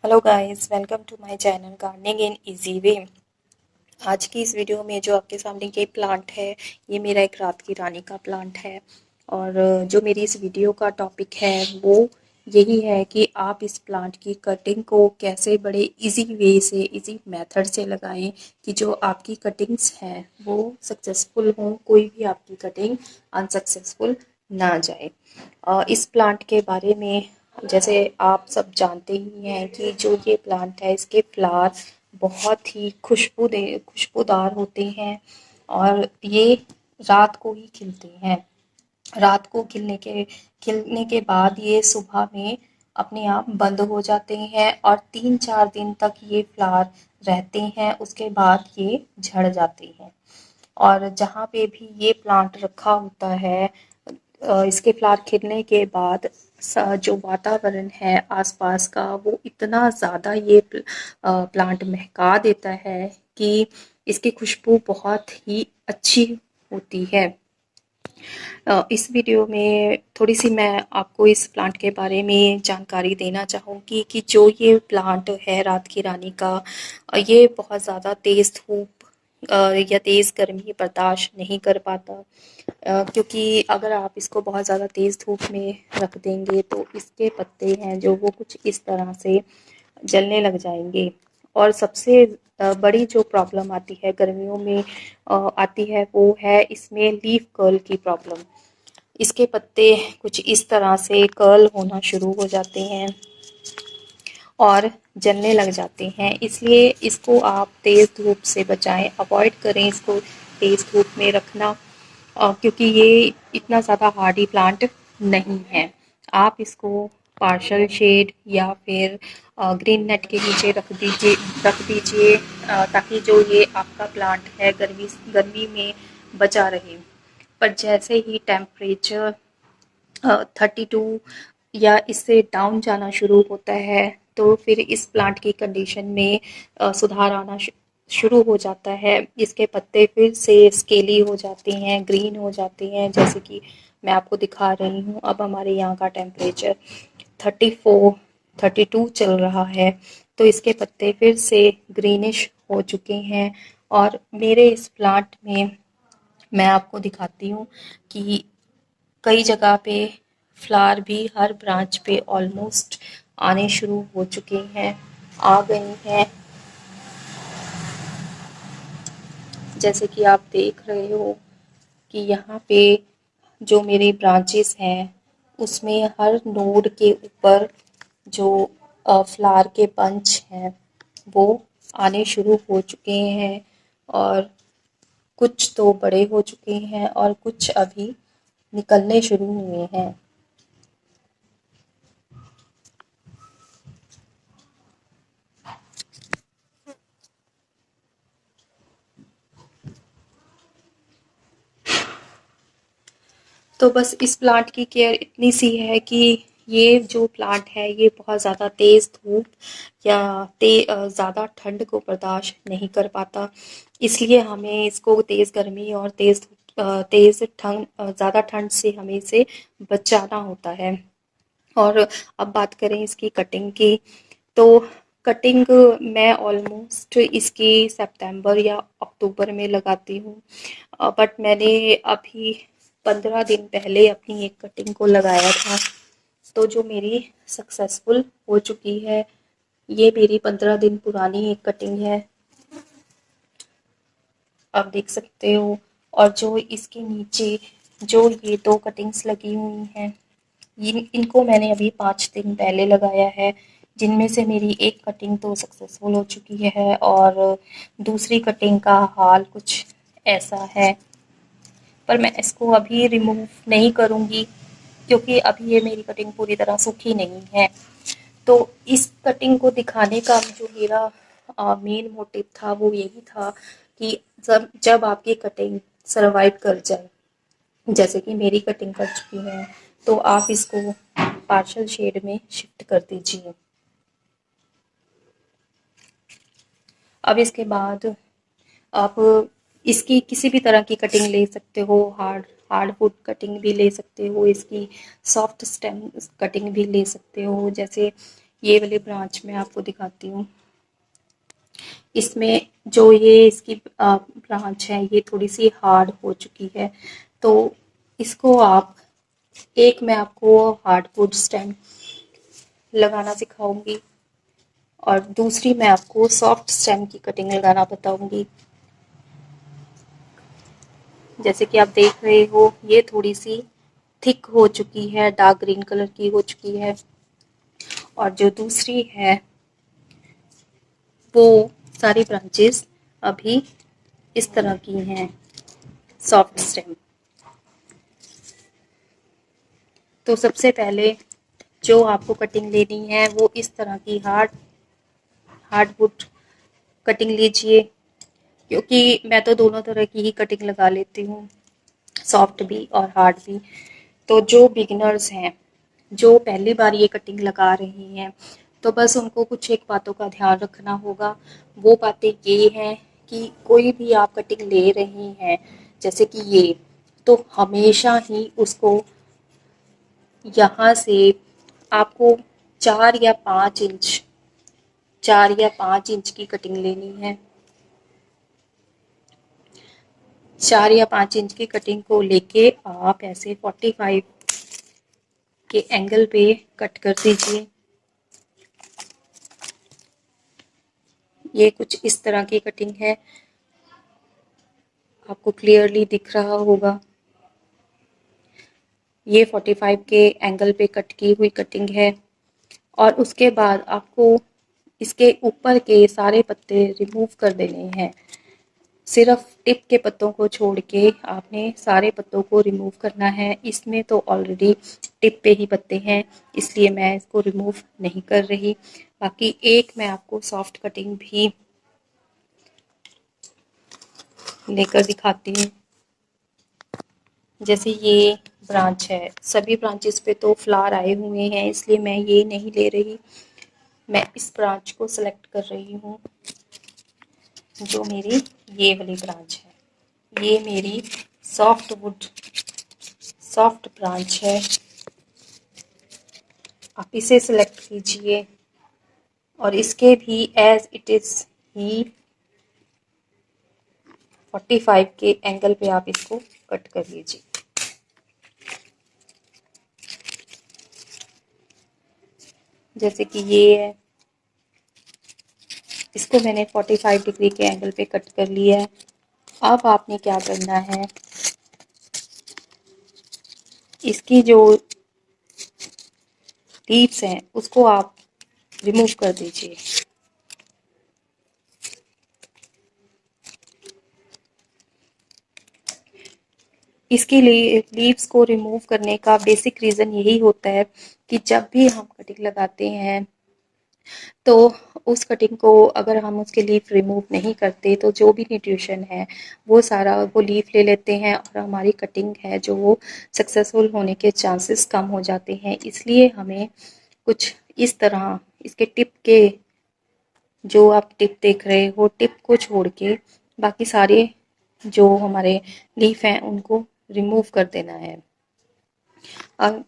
Hello guys, welcome to my channel gardening in easy way. आज की इस video में जो आपके सामने ये प्लांट है, ये मेरा एक रात की रानी का प्लांट है। और जो मेरी इस वीडियो का टॉपिक है वो यही है कि आप इस प्लांट की कटिंग को कैसे बड़े इजी वे से, इजी मेथड से लगाएं कि जो आपकी कटिंग्स हैं वो सक्सेसफुल हों, कोई भी आपकी कटिंग अनसक्सेसफुल ना जाए। इस प्लांट के बारे में जैसे आप सब जानते ही हैं कि जो ये प्लांट है इसके फ्लावर बहुत ही खुशबूदार होते हैं और ये रात को ही खिलते हैं। रात को खिलने के बाद ये सुबह में अपने आप बंद हो जाते हैं और 3-4 दिन तक ये फ्लावर रहते हैं, उसके बाद ये झड़ जाते हैं। और जहाँ पे भी ये प्लांट रखा होता है, इसके फ्लावर खिलने के बाद जो वातावरण है आसपास का वो इतना ज़्यादा ये प्लांट महका देता है कि इसकी खुशबू बहुत ही अच्छी होती है। इस वीडियो में थोड़ी सी मैं आपको इस प्लांट के बारे में जानकारी देना चाहूँगी कि जो ये प्लांट है रात की रानी का, ये बहुत ज़्यादा तेज़ धूप या तेज़ गर्मी बर्दाश्त नहीं कर पाता। क्योंकि अगर आप इसको बहुत ज़्यादा तेज़ धूप में रख देंगे तो इसके पत्ते हैं जो वो कुछ इस तरह से जलने लग जाएंगे। और सबसे बड़ी जो प्रॉब्लम आती है गर्मियों में आती है वो है इसमें लीफ कर्ल की प्रॉब्लम। इसके पत्ते कुछ इस तरह से कर्ल होना शुरू हो जाते हैं और जलने लग जाते हैं, इसलिए इसको आप तेज़ धूप से बचाएं, अवॉइड करें इसको तेज़ धूप में रखना। क्योंकि ये इतना ज़्यादा हार्डी प्लांट नहीं है। आप इसको पार्शल शेड या फिर ग्रीन नेट के नीचे रख दीजिए ताकि जो ये आपका प्लांट है गर्मी में बचा रहे। पर जैसे ही टेम्परेचर 32 या इससे डाउन जाना शुरू होता है तो फिर इस प्लांट की कंडीशन में सुधार आना शुरू हो जाता है। इसके पत्ते फिर से स्केली हो जाते हैं, ग्रीन हो जाते हैं, जैसे कि मैं आपको दिखा रही हूँ। अब हमारे यहाँ का टेम्परेचर 34 32 चल रहा है, तो इसके पत्ते फिर से ग्रीनिश हो चुके हैं। और मेरे इस प्लांट में मैं आपको दिखाती हूँ कि कई जगह पे फ्लावर भी हर ब्रांच पे ऑलमोस्ट आने शुरू हो चुके हैं, आ गए हैं। जैसे कि आप देख रहे हो कि यहाँ पे जो मेरी ब्रांचेस हैं उसमें हर नोड के ऊपर जो फ्लावर के बंच हैं वो आने शुरू हो चुके हैं और कुछ तो बड़े हो चुके हैं और कुछ अभी निकलने शुरू हुए हैं। तो बस इस प्लांट की केयर इतनी सी है कि ये जो प्लांट है ये बहुत ज़्यादा तेज़ धूप या ज़्यादा ठंड को बर्दाश्त नहीं कर पाता, इसलिए हमें इसको तेज़ गर्मी और तेज़ ठंड, ज़्यादा ठंड से हमें इसे बचाना होता है। और अब बात करें इसकी कटिंग की, तो कटिंग मैं ऑलमोस्ट इसकी सितंबर या अक्टूबर में लगाती हूँ। बट मैंने अभी 15 दिन पहले अपनी एक कटिंग को लगाया था, तो जो मेरी सक्सेसफुल हो चुकी है। ये मेरी 15 दिन पुरानी एक कटिंग है, आप देख सकते हो। और जो इसके नीचे जो ये दो कटिंग्स लगी हुई हैं, इनको मैंने अभी 5 दिन पहले लगाया है, जिनमें से मेरी एक कटिंग तो सक्सेसफुल हो चुकी है और दूसरी कटिंग का हाल कुछ ऐसा है। पर मैं इसको अभी रिमूव नहीं करूँगी क्योंकि अभी ये मेरी कटिंग पूरी तरह सूखी नहीं है। तो इस कटिंग को दिखाने का जो मेरा मेन मोटिव था वो यही था कि जब जब आपकी कटिंग सरवाइव कर जाए, जैसे कि मेरी कटिंग कर चुकी है, तो आप इसको पार्शल शेड में शिफ्ट कर दीजिए। अब इसके बाद आप इसकी किसी भी तरह की कटिंग ले सकते हो, हार्डवुड कटिंग भी ले सकते हो, इसकी सॉफ्ट स्टेम कटिंग भी ले सकते हो। जैसे ये वाले ब्रांच में आपको दिखाती हूँ। इसमें जो ये इसकी ब्रांच है ये थोड़ी सी हार्ड हो चुकी है, तो इसको आप मैं आपको हार्डवुड स्टेम लगाना सिखाऊंगी और दूसरी मैं आपको सॉफ्ट स्टेम की कटिंग लगाना बताऊंगी। जैसे कि आप देख रहे हो ये थोड़ी सी थिक हो चुकी है, डार्क ग्रीन कलर की हो चुकी है, और जो दूसरी है वो सारी ब्रांचेस अभी इस तरह की हैं, सॉफ्ट स्टेम। तो सबसे पहले जो आपको कटिंग लेनी है वो इस तरह की हार्डवुड कटिंग लीजिए, क्योंकि मैं तो दोनों तरह की ही कटिंग लगा लेती हूँ, सॉफ्ट भी और हार्ड भी। तो जो बिगिनर्स हैं, जो पहली बार ये कटिंग लगा रही हैं, तो बस उनको कुछ एक बातों का ध्यान रखना होगा। वो बातें ये हैं कि कोई भी आप कटिंग ले रही हैं, जैसे कि ये, तो हमेशा ही उसको यहाँ से आपको 4 या 5 इंच की कटिंग लेनी है। 4 या 5 इंच की कटिंग को लेके आप ऐसे 45 के एंगल पे कट कर दीजिए। ये कुछ इस तरह की कटिंग है, आपको क्लियरली दिख रहा होगा। ये 45 के एंगल पे कट की हुई कटिंग है, और उसके बाद आपको इसके ऊपर के सारे पत्ते रिमूव कर देने हैं। सिर्फ टिप के पत्तों को छोड़ के आपने सारे पत्तों को रिमूव करना है। इसमें तो ऑलरेडी टिप पे ही पत्ते हैं, इसलिए मैं इसको रिमूव नहीं कर रही। बाकी एक मैं आपको सॉफ्ट कटिंग भी लेकर दिखाती हूँ। जैसे ये ब्रांच है, सभी ब्रांचेस पे तो फ्लावर आए हुए हैं, इसलिए मैं ये नहीं ले रही। मैं इस ब्रांच को सेलेक्ट कर रही हूँ, जो मेरी ये वाली ब्रांच है। ये मेरी सॉफ्ट ब्रांच है। आप इसे सिलेक्ट कीजिए और इसके भी एज इट इज ही 45 के एंगल पे आप इसको कट कर लीजिए। जैसे कि ये है, इसको मैंने 45 डिग्री के एंगल पे कट कर लिया है। अब आपने क्या करना है, इसकी जो लीव्स हैं उसको आप रिमूव कर दीजिए। इसके लिए लीव्स को रिमूव करने का बेसिक रीज़न यही होता है कि जब भी हम कटिंग लगाते हैं तो उस कटिंग को अगर हम उसके लीफ रिमूव नहीं करते तो जो भी न्यूट्रिशन है वो सारा वो लीफ ले लेते हैं, और हमारी कटिंग है जो वो सक्सेसफुल होने के चांसेस कम हो जाते हैं। इसलिए हमें कुछ इस तरह इसके टिप के, जो आप टिप देख रहे हो, टिप को छोड़ के बाकी सारे जो हमारे लीफ हैं उनको रिमूव कर देना है। अब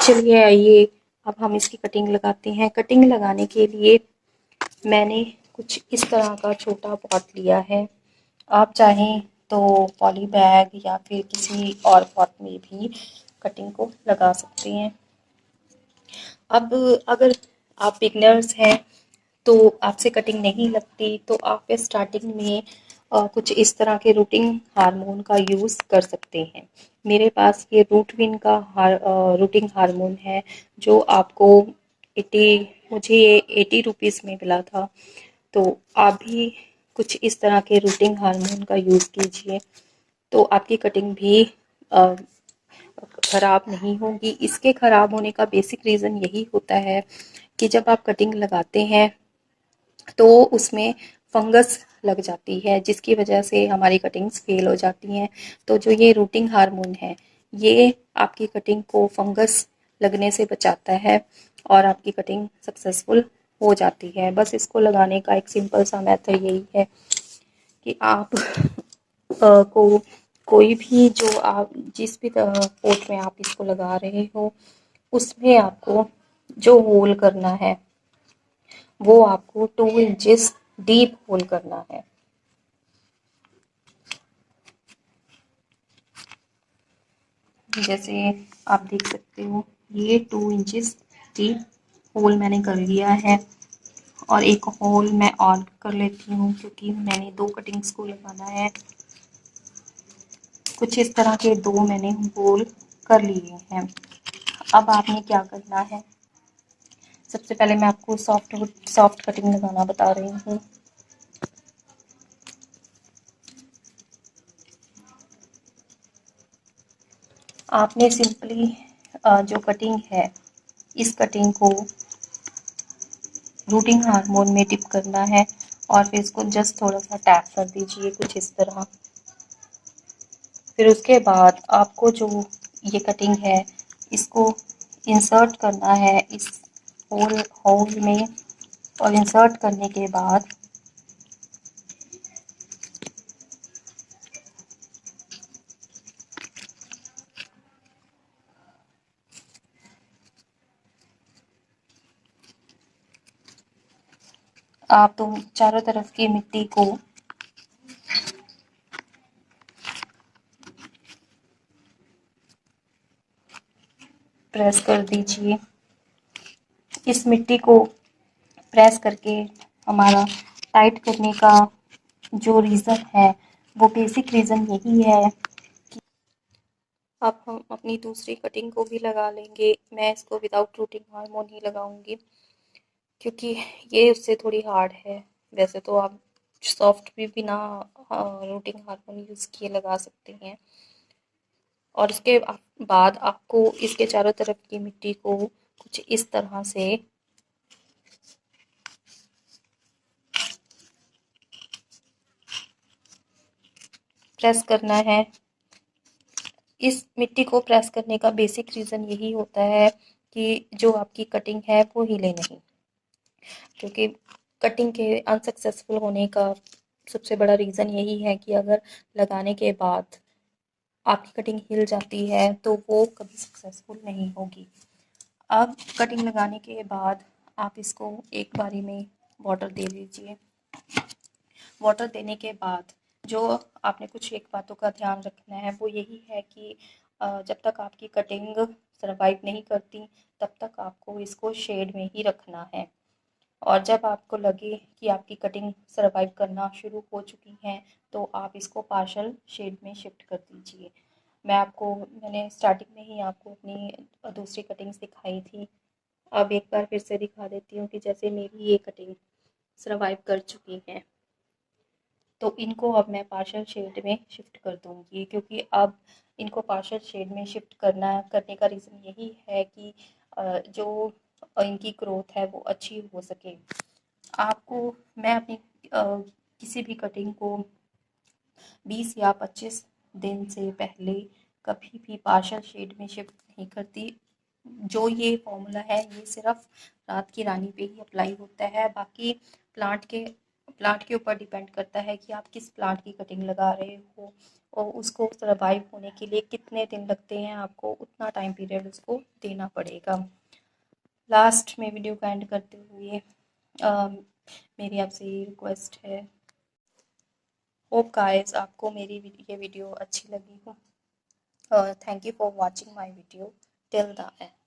चलिए आइए अब हम इसकी कटिंग लगाते हैं। कटिंग लगाने के लिए मैंने कुछ इस तरह का छोटा पॉट लिया है। आप चाहें तो पॉली बैग या फिर किसी और पॉट में भी कटिंग को लगा सकते हैं। अब अगर आप बिगनर्स हैं तो आपसे कटिंग नहीं लगती, तो आप स्टार्टिंग में कुछ इस तरह के रूटिंग हार्मोन का यूज़ कर सकते हैं। मेरे पास ये रूटविन का रूटिंग हार्मोन है, जो आपको 80 मुझे ये 80 रुपीज़ में मिला था। तो आप भी कुछ इस तरह के रूटिंग हार्मोन का यूज़ कीजिए, तो आपकी कटिंग भी ख़राब नहीं होगी। इसके ख़राब होने का बेसिक रीज़न यही होता है कि जब आप कटिंग लगाते हैं तो उसमें फंगस लग जाती है, जिसकी वजह से हमारी कटिंग्स फेल हो जाती हैं। तो जो ये रूटिंग हार्मोन है ये आपकी कटिंग को फंगस लगने से बचाता है और आपकी कटिंग सक्सेसफुल हो जाती है। बस इसको लगाने का एक सिंपल सा मेथड यही है कि आप को कोई भी जो आप जिस भी पोट में आप इसको लगा रहे हो उसमें आपको जो होल करना है वो आपको 2 इंचेस डीप होल करना है। जैसे आप देख सकते हो ये 2 इंचेस डीप होल मैंने कर लिया है। और एक होल मैं और कर लेती हूँ क्योंकि मैंने 2 कटिंग्स को लगाना है। कुछ इस तरह के 2 मैंने होल कर लिए हैं। अब आपने क्या करना है, सबसे पहले मैं आपको सॉफ्ट कटिंग लगाना बता रही हूँ। आपने सिंपली जो कटिंग है इस कटिंग को रूटिंग हार्मोन में डिप करना है और फिर इसको जस्ट थोड़ा सा टैप कर दीजिए कुछ इस तरह। फिर उसके बाद आपको जो ये कटिंग है इसको इंसर्ट करना है इस होल होल में। और इंसर्ट करने के बाद आप तो चारों तरफ की मिट्टी को प्रेस कर दीजिए। इस मिट्टी को प्रेस करके हमारा टाइट करने का जो रीज़न है वो बेसिक रीज़न यही है कि अब हम अपनी दूसरी कटिंग को भी लगा लेंगे। मैं इसको विदाउट रूटिंग हार्मोन ही लगाऊंगी क्योंकि ये उससे थोड़ी हार्ड है। वैसे तो आप सॉफ्ट भी बिना रूटिंग हार्मोन यूज़ किए लगा सकते हैं। और उसके बाद आपको इसके चारों तरफ की मिट्टी को कुछ इस तरह से प्रेस करना है। इस मिट्टी को प्रेस करने का बेसिक रीज़न यही होता है कि जो आपकी कटिंग है वो हिले नहीं, क्योंकि कटिंग के अनसक्सेसफुल होने का सबसे बड़ा रीज़न यही है कि अगर लगाने के बाद आपकी कटिंग हिल जाती है तो वो कभी सक्सेसफुल नहीं होगी। अब कटिंग लगाने के बाद आप इसको एक बारी में वाटर दे दीजिए। वाटर देने के बाद जो आपने कुछ एक बातों का ध्यान रखना है वो यही है कि जब तक आपकी कटिंग सरवाइव नहीं करती तब तक आपको इसको शेड में ही रखना है। और जब आपको लगे कि आपकी कटिंग सरवाइव करना शुरू हो चुकी है तो आप इसको पार्शल शेड में शिफ्ट कर दीजिए। मैंने स्टार्टिंग में ही आपको अपनी दूसरी कटिंग्स दिखाई थी। अब एक बार फिर से दिखा देती हूँ कि जैसे मेरी ये कटिंग सरवाइव कर चुकी है तो इनको अब मैं पार्शल शेड में शिफ्ट कर दूँगी, क्योंकि अब इनको पार्शल शेड में शिफ्ट करने का रीज़न यही है कि जो इनकी ग्रोथ है वो अच्छी हो सके। आपको मैं अपनी किसी भी कटिंग को 20 या 25 दिन से पहले कभी भी पार्शल शेड में शिफ्ट नहीं करती। जो ये फॉर्मूला है ये सिर्फ रात की रानी पे ही अप्लाई होता है। बाकी प्लांट के प्लांट के ऊपर डिपेंड करता है कि आप किस प्लांट की कटिंग लगा रहे हो और उसको सर्वाइव होने के लिए कितने दिन लगते हैं, आपको उतना टाइम पीरियड उसको देना पड़ेगा। लास्ट में वीडियो का एंड करते हुए मेरी आपसे ये रिक्वेस्ट है, होप गाइस आपको मेरी ये वीडियो अच्छी लगी हो। Thank you for watching my video till the end.